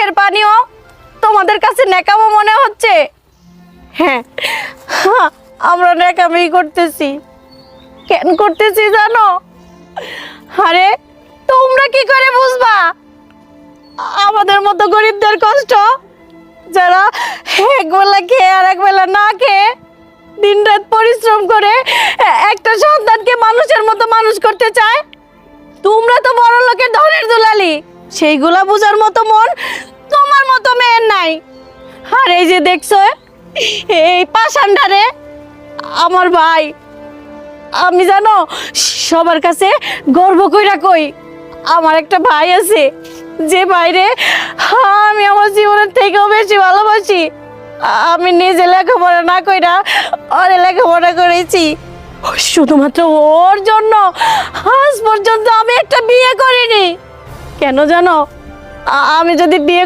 চোখের পানিও তোমাদের কাছে নেকামো মনে হচ্ছে? হ্যাঁ, আমরা নেকামি করতেছি। কেন করতেছি জানো? আরে তোমরা কি করে বুঝবা আমাদের মতো গরিবদের কষ্ট, যারা একবেলা খেয়ে আর একবেলা না খেয়ে দিনরাত পরিশ্রম করে একটা সন্তানকে মানুষের মতো মানুষ করতে চায়? তোমরা তো বড় লোকের ধনের দুলালি, সেইগুলা বুঝার মতো মন তোমার মতো মেয়ের নাই। আর এই যে দেখছো এই পাষাণটারে, আমার ভাই, আমি জানো সবার কাছে গর্ব কইরা কই আমার একটা ভাই আছে, যে ভাইরে আমি আমার জীবনের থেকেও বেশি ভালোবাসি। আমি নিজে লেখাপড়া না কইরা ওরে লেখাপড়া করেছি, শুধুমাত্র ওর জন্য আজ পর্যন্ত আমি একটা বিয়ে করিনি। কেন জানো? আমি যদি বিয়ে